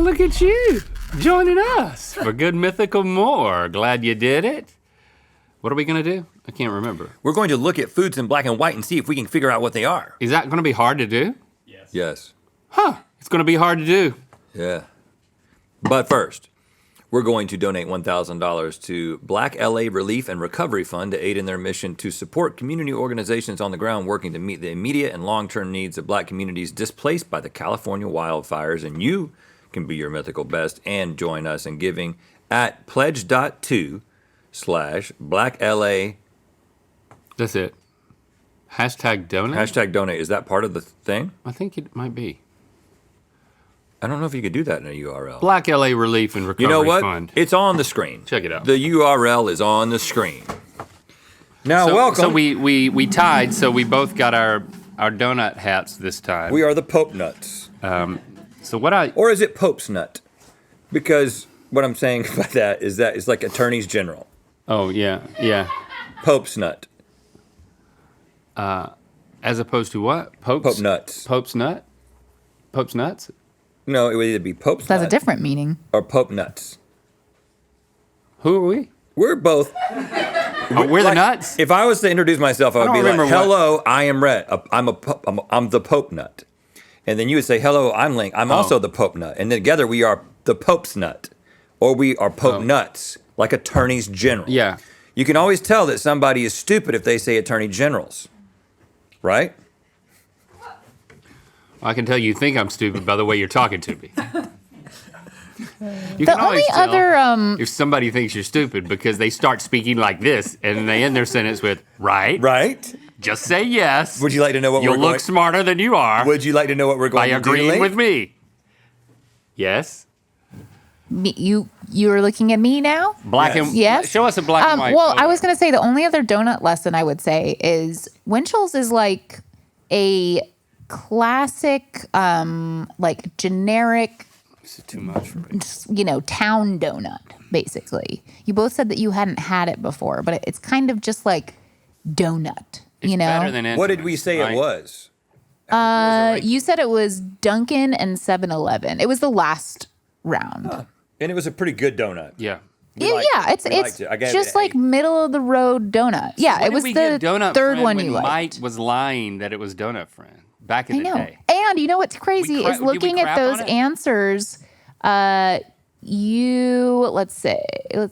look at you joining us for Good Mythical More. Glad you did it. What are we gonna do? I can't remember. We're going to look at foods in black and white and see if we can figure out what they are. Is that gonna be hard to do? Yes. Huh, it's gonna be hard to do. Yeah. But first, we're going to donate $1,000 to Black LA Relief and Recovery Fund to aid in their mission to support community organizations on the ground working to meet the immediate and long-term needs of black communities displaced by the California wildfires. And you can be your mythical best and join us in giving at pledge.to/BlackLA. That's it. Hashtag donate? Hashtag donate. Is that part of the thing? I think it might be. I don't know if you could do that in a URL. Black LA Relief and Recovery You know what? Fund. It's on the screen. Check it out. The URL is on the screen. Now, welcome. So we tied, so we both got our donut hats this time. We are the Pope Nuts. Or is it Pope's Nut? Because what I'm saying by that is it's like attorneys general. Oh, yeah. Pope's Nut. As opposed to what? Pope Nuts. Pope's Nut? Pope's Nuts? No, it would either be Pope's Nut. That's a different meaning. Or Pope Nuts. Who are we? We're both. Oh, we're the nuts? If I was to introduce myself, I would be like, hello, I am Rhett. I'm the Pope Nut. And then you would say, hello, I'm Link. I'm also the Pope Nut. And then together we are the Pope's Nut. Or we are Pope Nuts, like attorneys general. Yeah. You can always tell that somebody is stupid if they say attorney generals. Right? I can tell you think I'm stupid by the way you're talking to me. You The can always only tell other if somebody thinks you're stupid because they start speaking like this and they end their sentence with, right? Right? Just say yes. Would you like to know what You'll we're going... look smarter than you are. Would you like to know what we're going by to do? agreeing with me. Yes? You're looking at me now? Black and yes. Show us a black and white. Well, photo. I was going to say the only other donut lesson I would say is Winchell's is like a classic, like generic, This is too much for me. town donut, basically. You both said that you hadn't had it before, but it's kind of just like donut, It's better than What did we say right? it was? You said it was Dunkin' and 7-Eleven. It was the last round. Huh. And it was a pretty good donut. Yeah. It's just like middle of the road donut. Yeah, What it was did we the give Donut third Friend one when you liked. Mike was lying that it was Donut Friend back in the day. And you know what's crazy is did we looking at crap those on it? answers. Let's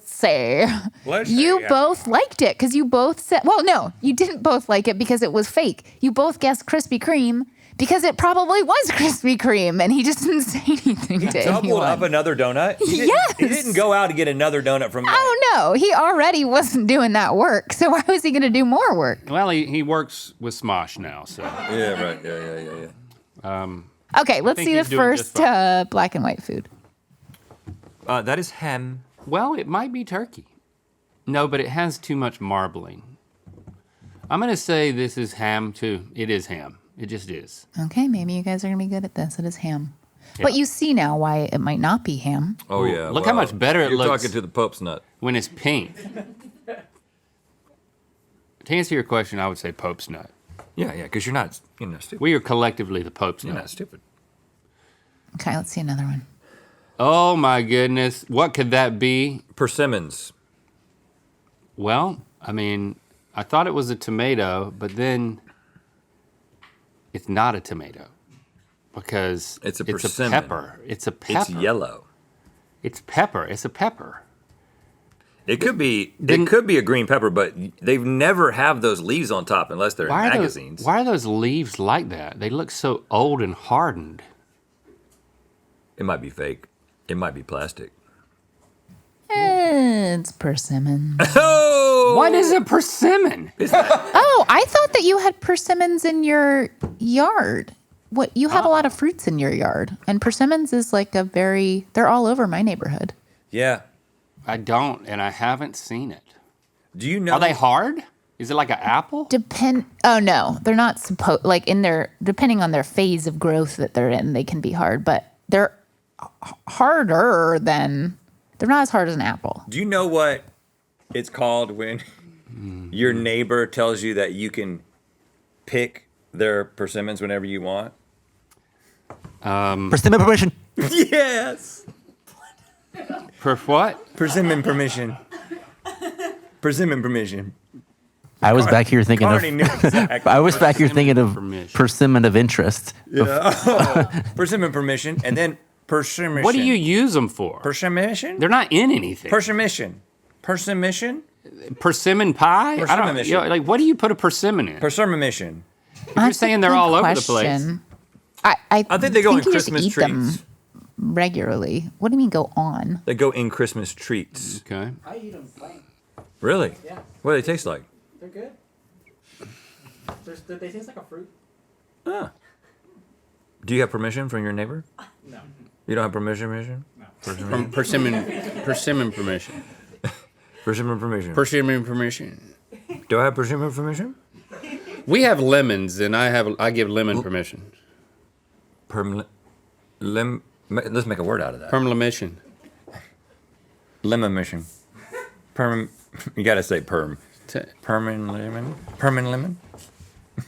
say you both liked it because you both said. Well, no, you didn't both like it because it was fake. You both guessed Krispy Kreme because it probably was Krispy Kreme, and he just didn't say anything to anyone. Doubled up another donut? Yes. He didn't go out to get another donut from... Oh, no. He already wasn't doing that work, so why was he going to do more work? Well, he works with Smosh now, so. Yeah, right. Yeah. Okay, let's think see the he's doing just first black and white food. That is ham. Well, it might be turkey. No, but it has too much marbling. I'm going to say this is ham, too. It is ham. It just is. Okay, maybe you guys are going to be good at this. It is ham. Yeah. But you see now why it might not be ham. Oh, yeah. Look how much better it You're looks talking to the Pope's Nut. when it's pink. To answer your question, I would say Pope's Nut. Yeah, because you're not stupid. We are collectively the Pope's You're Nut. not stupid. Okay, let's see another one. Oh, my goodness. What could that be? Persimmons. Well, I mean, I thought it was a tomato, but then it's not a tomato because It's a pepper. It's a pepper. It's yellow. It's pepper. It's a pepper. It could be a green pepper, but they've never have those leaves on top unless they're in magazines. Why are those leaves like that? They look so old and hardened. It might be fake. It might be plastic. It's persimmons. Oh! What is a persimmon? Oh, I thought that you had persimmons in your yard. What, you have a lot of fruits in your yard. And persimmons is like they're all over my neighborhood. Yeah. I don't, and I haven't seen it. Do you know? Are they hard? Is it like an apple? Oh no, they're not supposed, like depending on their phase of growth that they're in, they can be hard, but they're they're not as hard as an apple. Do you know what it's called when your neighbor tells you that you can pick their persimmons whenever you want? Persimmon permission. Yes. Per what? Persimmon permission. Persimmon permission. I was back here thinking Already knew exactly. I was back here thinking of Permission. persimmon of interest. Persimmon permission, and then persimmon. What do you use them for? Persimmon? They're not in anything. Persimmon. Persimmon? Persimmon pie? I don't Persimmon. you know, like. What do you put a persimmon in? Persimmon. If you're saying they're all over the place. I think they go in you just Christmas eat them treats. regularly. What do you mean go on? They go in Christmas treats. Okay. I eat them plain. Really? Yeah. What do they taste like? They're good. They taste like a fruit. Ah. Do you have permission from your neighbor? No. You don't have permission? From persimmon permission. Persimmon permission. Persimmon permission. Do I have persimmon permission? We have lemons, and I give lemon permission. Let's make a word out of that. Permission. Lemon mission. You gotta say perm. Permin lemon?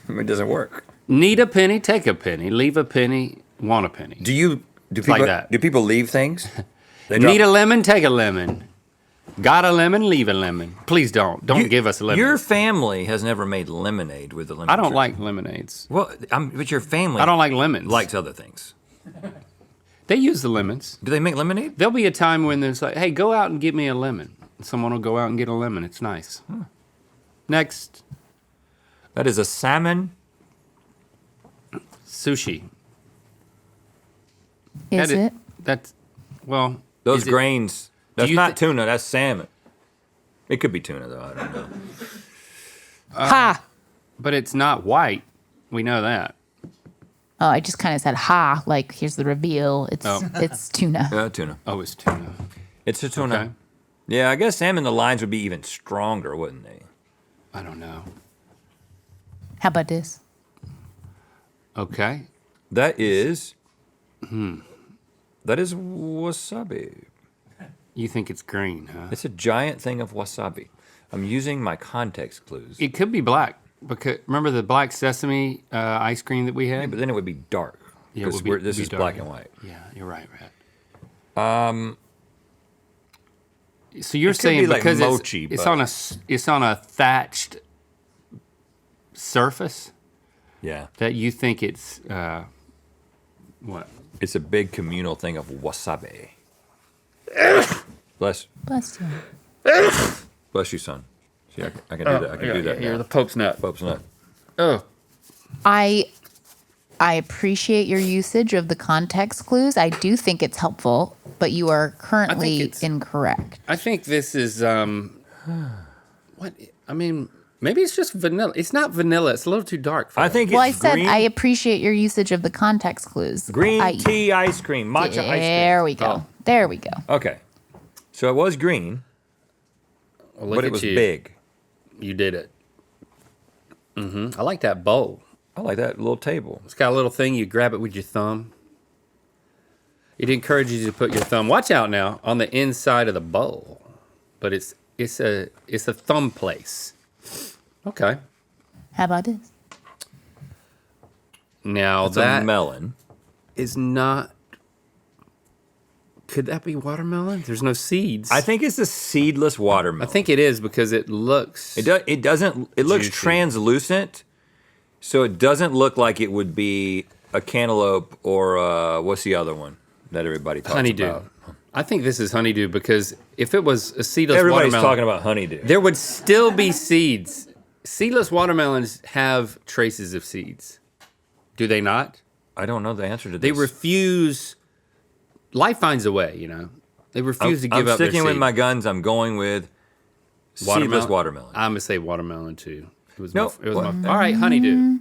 It doesn't work. Need a penny, take a penny. Leave a penny, want a penny. Do people like that. Do people leave things? Need a lemon, take a lemon. Got a lemon, leave a lemon. Please don't give us a lemon. Your family has never made lemonade with the lemon. I don't tree. like lemonades. Well, but your family. I don't like lemons. Likes other things. They use the lemons. Do they make lemonade? There'll be a time when there's like, hey, go out and get me a lemon. Someone will go out and get a lemon. It's nice. Next. That is a salmon. Sushi. Is it? That's, well. Those is it- grains. That's you not tuna. That's salmon. It could be tuna though. I don't know. Ha! But it's not white. We know that. Oh, I just kind of said ha, like here's the reveal. It's tuna. Tuna. Oh, it's tuna. It's a tuna. Okay. Yeah, I guess salmon. The lines would be even stronger, wouldn't they? I don't know. How about this? Okay. That is. That is wasabi. You think it's green, huh? It's a giant thing of wasabi. I'm using my context clues. It could be black. Because remember the black sesame ice cream that we had? Yeah, but then it would be dark. Yeah, it Because would be- this be is dark. black and white. Yeah, you're right, Rat. So you're It could saying be like because mochi, it's but- it's on a thatched surface Yeah. that you think it's what? It's a big communal thing of wasabi. Bless you, son. See, I can do that. I can do that You're now. the Pope's nut. Pope's nut. Oh, I appreciate your usage of the context clues. I do think it's helpful, but you are currently it's- incorrect. I think this is what? I mean, maybe it's just vanilla. It's not vanilla. It's a little too dark. For I that. think Well, I it's said green, I appreciate your usage of the context clues. green I- tea ice cream, matcha ice cream. There we go. Oh, There we go. okay. So it was green, Well, look but at it was you. big. You did it. I like that bowl. I like that little table. It's got a little thing. You grab it with your thumb. It encourages you to put your thumb. Watch out now on the inside of the bowl, but it's a thumb place. Okay. How about this? Now It's that a melon. is not. Could that be watermelon? There's no seeds. I think it's a seedless watermelon. I think it is because it looks. It doesn't. It looks Juicy. translucent, so it doesn't look like it would be a cantaloupe or what's the other one that everybody talks honeydew. about? I think this is honeydew because if it was a seedless Everybody's watermelon, talking about honeydew. there would still be seeds. Seedless watermelons have traces of seeds. Do they not? I don't know the answer to this. They refuse. Life finds a way, you know. They refuse to give I'm up their sticking with seed. my guns. I'm going with seedless watermelon. I'm gonna say watermelon too. It was No, my, it was what? my, all right, honeydew.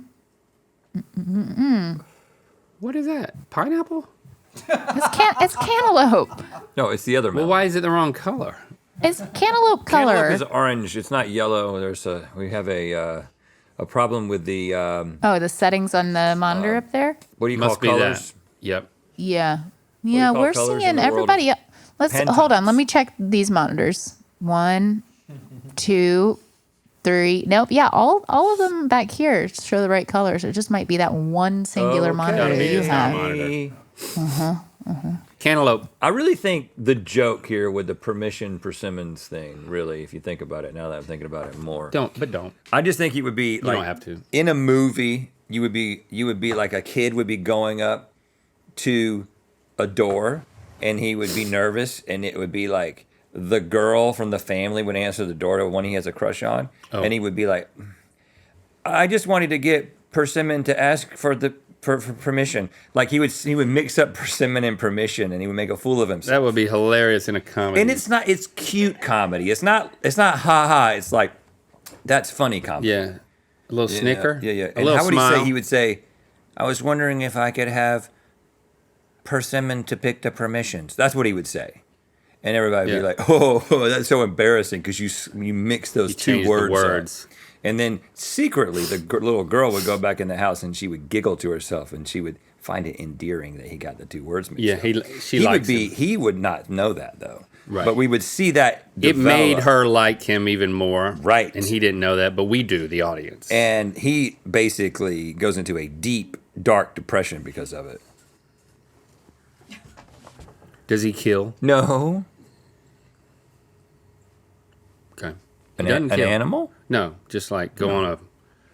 What is that? Pineapple? It's cantaloupe. No, it's the other Well, melon. why is it the wrong color? It's cantaloupe color. Cantaloupe is orange. It's not yellow. We have a problem with the Oh, the settings on the monitor up there? what do you Must be call colors? that. Yep. Yeah. do you Yeah, call we're colors in seeing the world? everybody. Let's Pen hold on. tops. Let me check these monitors. 1, 2, 3. Nope. Yeah, all of them back here show the right colors. It just might be that one singular Okay. monitor Gotta that be you the have. sound monitor. Cantaloupe. I really think the joke here with the persimmons thing, really, if you think about it, now that I'm thinking about it more. Don't. I just think it would be like, don't have to. in a movie, you would be like a kid would be going up to a door and he would be nervous and it would be like the girl from the family would answer the door to one he has a crush on. Oh. And he would be like, I just wanted to get persimmon to ask for permission. Like he would mix up persimmon and permission and he would make a fool of himself. That would be hilarious in a comedy. And it's cute comedy. It's not ha-ha. It's like, that's funny comedy. Yeah. A little snicker. Yeah. A And little how would smile. he would say, I was wondering if I could have persimmon to pick the permissions. That's what he would say. And everybody would be like, oh, that's so embarrassing because you mix those two words. Up. And then secretly, the little girl would go back in the house and she would giggle to herself and she would find it endearing that he got the two words mixed up. She likes him. He would not know that though. Right. But we would see that It develop. made her like him even more. Right. And he didn't know that, but we do, the audience. And he basically goes into a deep, dark depression because of it. Does he kill? No. Okay. An Doesn't kill. animal? No, just like go on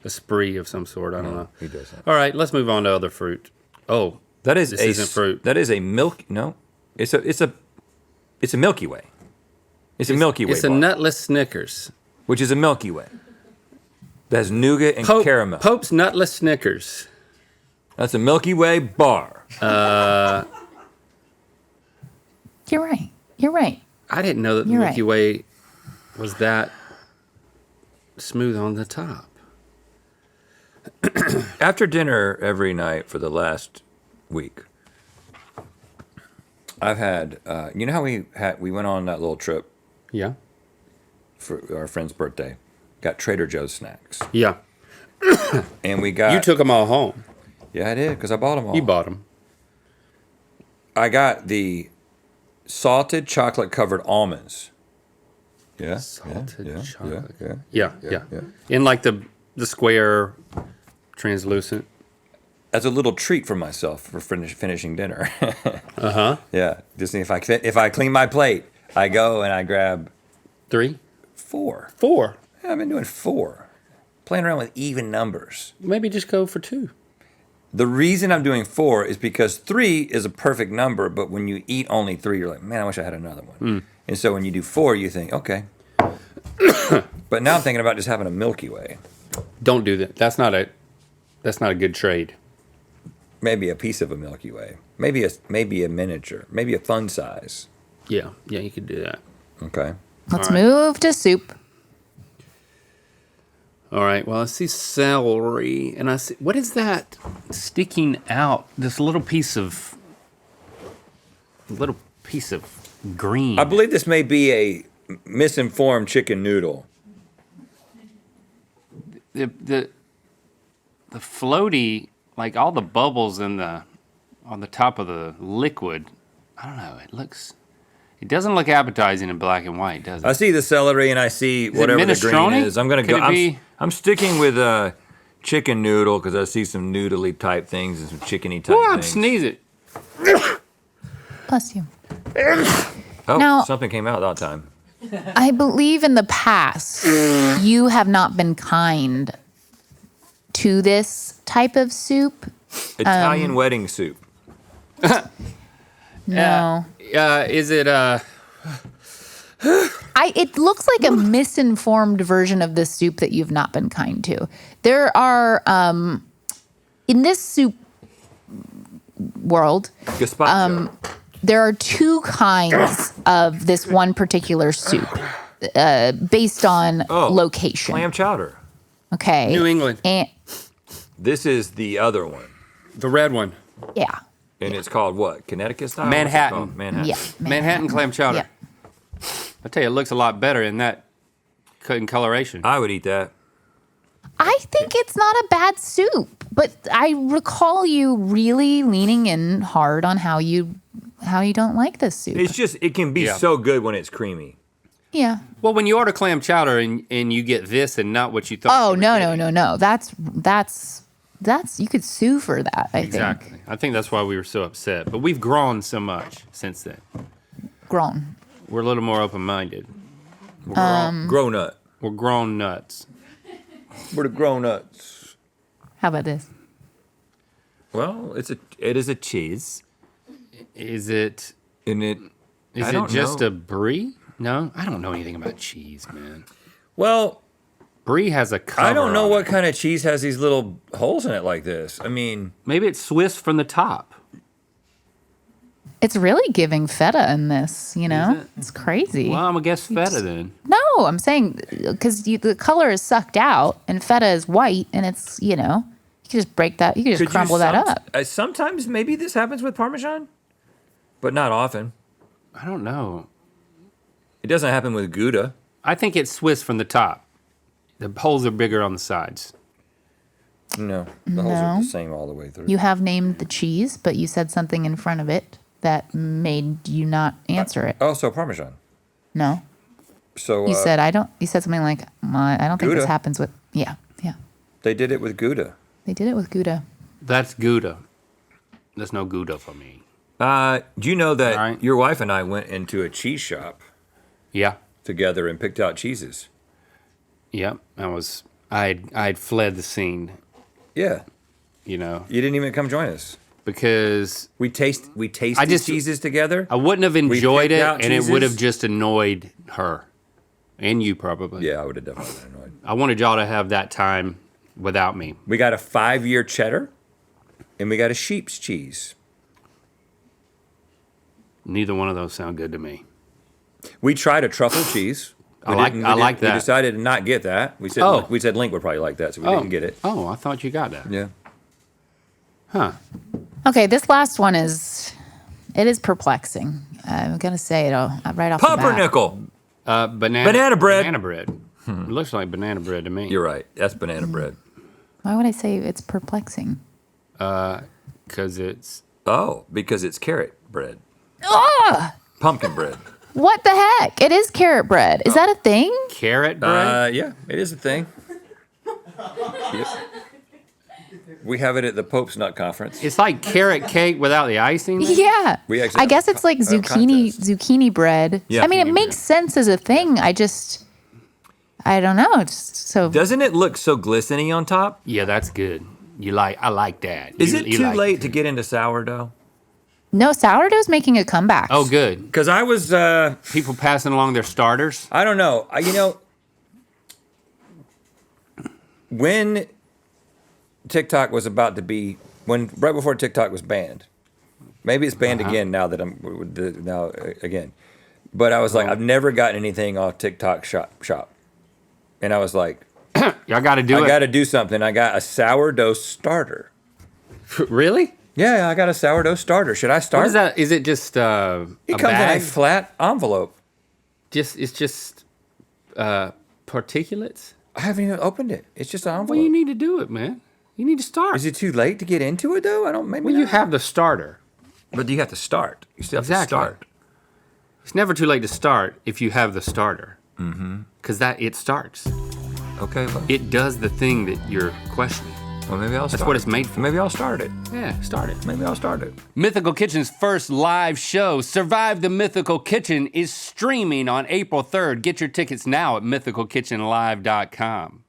a spree of some sort. I don't know. He doesn't. All right, let's move on to other fruit. Oh, This isn't fruit. That is a milk. No, it's a Milky Way. It's a Milky Way. It's a bar, nutless Snickers. which is a Milky Way. That has nougat and caramel. Pope's nutless Snickers. That's a Milky Way bar. You're right. You're right. I didn't know that the You're Milky right. Way was that smooth on the top. After dinner every night for the last week, I've had. You know how we went on that little trip Yeah. for our friend's birthday, got Trader Joe's snacks, Yeah. and we got. You took them all home. Yeah, I did because I bought them all. You bought them. I got the salted chocolate covered almonds. Yeah. Salted chocolate. Yeah. Yeah. In like the square translucent. As a little treat for myself for finishing dinner. Uh-huh. Yeah. Just if I clean my plate, I go and I grab 3? 4. 4. Yeah, I've been doing 4. Playing around with even numbers. Maybe just go for 2. The reason I'm doing 4 is because 3 is a perfect number, but when you eat only 3, you're like, man, I wish I had another one. And so when you do 4, you think, okay. But now I'm thinking about just having a Milky Way. Don't do that. That's not a good trade. Maybe a piece of a Milky Way. Maybe a miniature. Maybe a fun size. Yeah, you could do that. Okay. Let's All right. move to soup. All right. Well, I see celery, and I see what is that sticking out? This little piece of green. I believe this may be a misinformed chicken noodle. The floaty, like all the bubbles on the top of the liquid. I don't know. It doesn't look appetizing in black and white, does it? I see the celery and I see whatever the green minestrone? is. I'm gonna Could go. it be- I'm sticking with chicken noodle because I see some noodly type things and some chickeny type Oh, I'm things. sneezing. Bless you. Oh, Now- something came out that time. I believe in the past you have not been kind to this type of soup. Italian wedding soup. No. Is it? It looks like a misinformed version of the soup that you've not been kind to. There are in this soup world, Gazpacho. there are 2 kinds of this one particular soup based on location. Clam chowder. Okay. New England. And This is the other one. The red one. yeah. And it's called what? Connecticut style? Manhattan. What's it called? Manhattan. Yeah. Manhattan clam chowder. Yeah. I tell you, it looks a lot better in that in coloration. I would eat that. I think it's not a bad soup, but I recall you really leaning in hard on how you don't like this soup. It's just, it can be Yeah. so good when it's creamy. Yeah. Well, when you order clam chowder and you get this and not what you thought. Oh you were no, getting. no. That's you could sue for that, I think. Exactly. I think that's why we were so upset. But we've grown so much since then. Grown. We're a little more open-minded. Grown up. We're grown nuts. We're the grown ups. How about this? Well, it is a cheese. Is it And it is I it don't just know. a brie? No, I don't know anything about cheese, man. Well, Brie has a cover. I don't know on what it. kind of cheese has these little holes in it like this. I mean, Maybe it's Swiss from the top. It's really giving feta in this, you know? it? It's crazy. Well, I'm gonna guess feta then. No, I'm saying because the color is sucked out and feta is white and it's, you know, you could just break that, you could just crumble that up. Sometimes maybe this happens with Parmesan, but not often. I don't know. It doesn't happen with Gouda. I think it's Swiss from the top. The holes are bigger on the sides. No, the holes are No. the same all the way through. You have named the cheese, but you said something in front of it that made you not answer it. Oh, so Parmesan. No. So You said you said something like, I don't think this Gouda. happens with, yeah. they did it with Gouda. They did it with Gouda. That's Gouda. There's no Gouda for me. Do you know that Right. your wife and I went into a cheese shop Yeah. together and picked out cheeses? Yep. I'd fled the scene, Yeah, you know, you didn't even come join us. because We tasted just- cheeses together. I wouldn't have enjoyed picked it, out and it would have cheeses? just annoyed her, and you probably. Yeah, I would have definitely been annoyed. I wanted y'all to have that time without me. We got a 5-year cheddar, and we got a sheep's cheese. Neither one of those sound good to me. We tried a truffle cheese. I like We that. decided to not get that. We said we said Link would probably like that, so we didn't get it. Oh, I thought you got that. Yeah. Huh. Okay, this last one is perplexing. I'm gonna say it right off the bat. Pumpernickel. Banana bread. Banana bread. It looks like banana bread to me. You're right. That's banana bread. Why would I say it's perplexing? Because it's Oh, because it's carrot bread. Ugh! Pumpkin bread. What the heck? It is carrot bread. Is that a thing? carrot bread. Yeah, it is a thing. Yep. We have it at the Pope's Nut Conference. It's like carrot cake without the icing. Yeah. We actually I have guess a it's like a zucchini bread. Yeah. I mean, it Zucchini makes bread. sense as a thing. I don't know. It's so Doesn't it look so glistening on top? Yeah, that's good. I like that. Is You- it you too like late it. to get into sourdough? no, sourdough's making a comeback. Oh, good. Because I was, People passing along their starters. I don't know. When TikTok was about to be, right before TikTok was banned, maybe it's banned again now that again. But I was like, I've never gotten anything off TikTok shop. And I was like, Y'all got to do I it. got to do something. I got a sourdough starter. Really? Yeah, I got a sourdough starter. Should I start? What is that? Is it just It a comes bag? in a flat envelope. It's just particulates. I haven't even opened it. It's just an envelope. Well, you need to do it, man. You need to start. Is it too late to get into it though? I don't. Maybe Well, you not. have the starter. But you have to start. You still have to Exactly. start. It's never too late to start if you have the starter. Mm-hmm. Because it starts. Okay. Well, It does the thing that you're questioning. maybe I'll start. That's what it's made for. Maybe I'll start it. Yeah, start it. Maybe I'll start it. Mythical Kitchen's first live show, Survive the Mythical Kitchen, is streaming on April 3rd. Get your tickets now at mythicalkitchenlive.com.